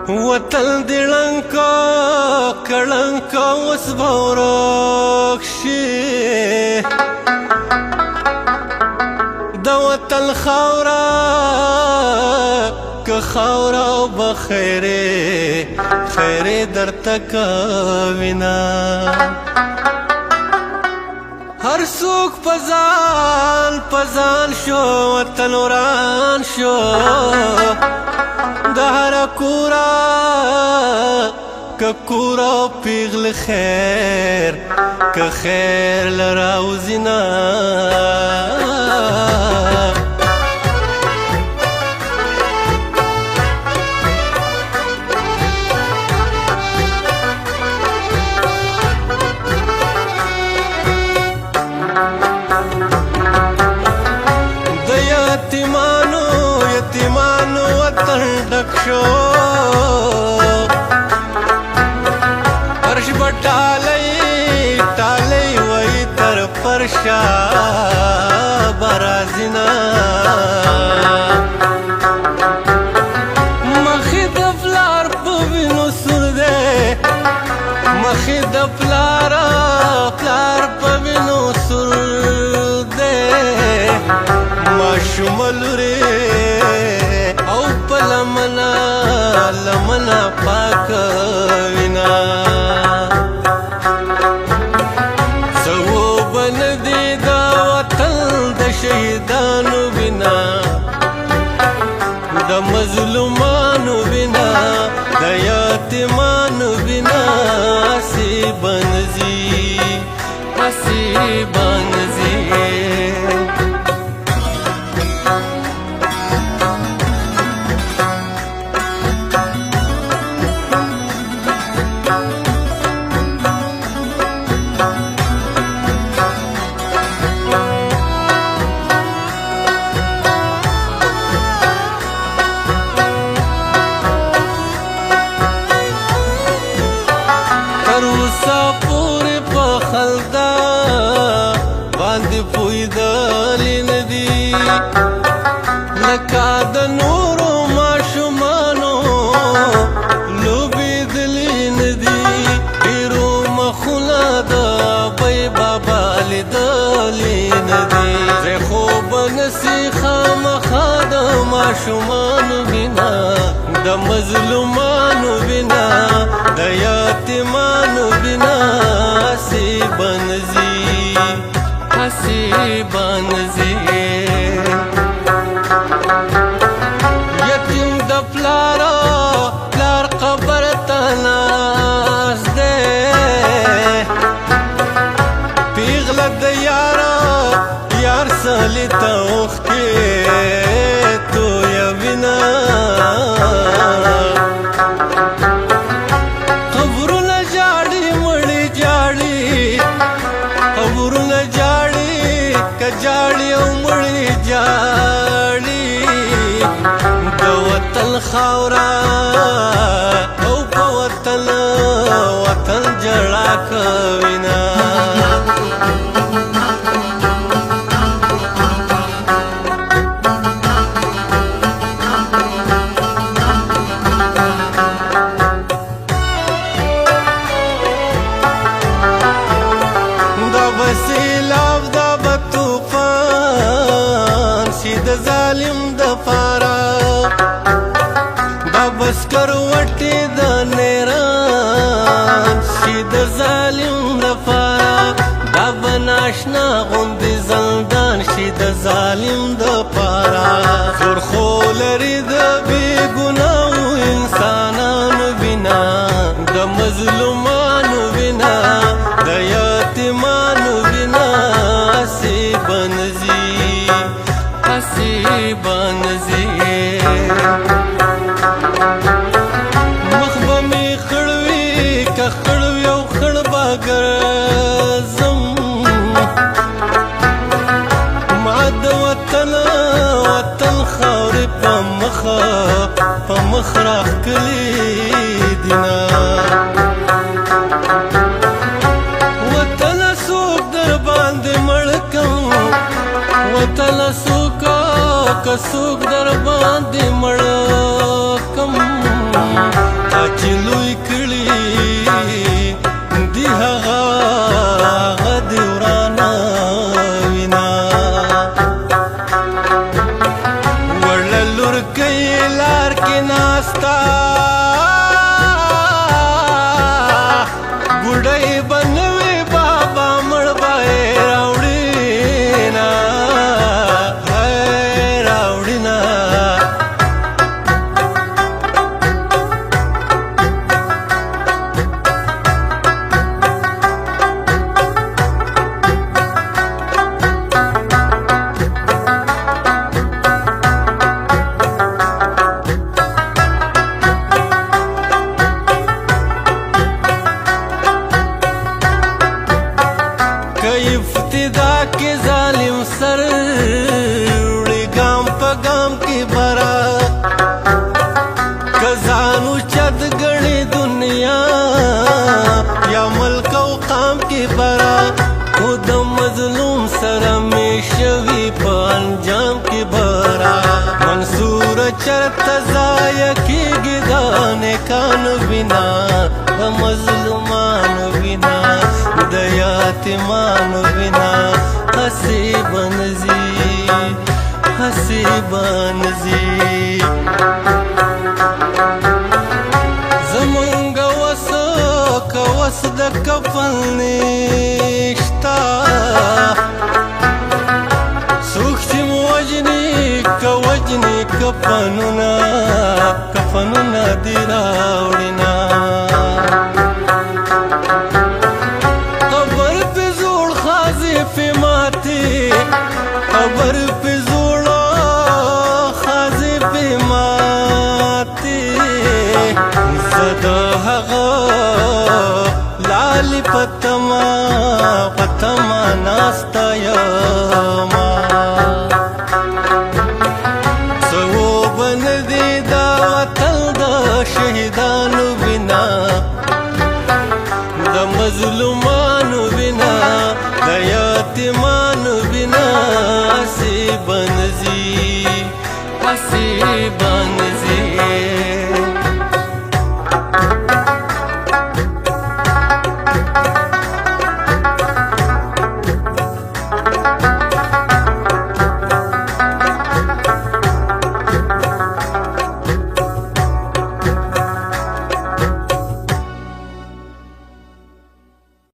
وطن دی ړنګ کړنګ اوس به ورک شي د وطن خاوره که خاوره او به خیرې درته کوینه هر څوک په ځان شو وطن وران شو د هر کوره که کوره پیغل خیر که خیر لراوزی نه د یتیمانو وطن ډک شو فرش به ټالی وی تر فرشا برازینا مخی د پلار په وینو سور دی مخی د پلار په وینو سور دی ماشوم لورې او په لمنه پاک وینا سوبن دی دا وطن د شهیدانو وینا د مظلومانو وینا د یتیمانو وینا اسی بنزي پوری په خلدا باندې پویدلی ندی لکه د نورو ماشومانو لوبېدلی ندي ډېرو مخونه د ابۍ بابا لیدلی ندي زه خو به نسي خامخا د ماشومانو وینا د مظلومانو وینا د یتیمانو وینا اسی بنزي یتیم د پلار قبر ته ناست دی پیغله د یار سلی ته اوښکې تویه وینه قبرونه جاړي مړي جاړي قبرونه جاړي که جاړي او مړي جاړي د وطن خاوره او په وطن جړا کوینه سیلاب دا بطوفان شي د ظالم د پاره دا بسکر وټي د نیران شي د ظالم د پاره دا بناشنا غوندې زندان شي د ظالم د پاره زور خو لري د بې ګناهو انسانانو وینا د مظلومانو وینا د یتیمانو وینا اسی بنزي مخ به مې خړوي که خړوي او خړ به ګرځم ما د وطن خاورې په مخ راښکلې دینه کڅوک در باندې مړ کم چې لوی کړي دی هغه دې ورانه وینا وړه لورکۍ لار کې ناستا بوډۍ به نه وي بابا مړ به یې راوړينا راوړينا ابتدا کې ظالم سر وړي ګام په ګام کې برا کزانو چد غړي دنیا یا ملک او قام کې برا خود مظلوم سره می شوي په انجام کې برا منصور چرته ځای کېږي د نیکانو بنا د مظلومانو بنا د یتیمانو بنا هسې بنځي زمونږ وس د کفن نشتا څوک چې مو وجني کفنونه دي راوړينا خبر پہ زوڑا خازی پہ ماتی زدا حقا لالی پتما ناستا یاما سو بندی دا وطن دا شہیدانو بنا دا مظلومانو بنا دا یتیمانو بنا ہسی بنزی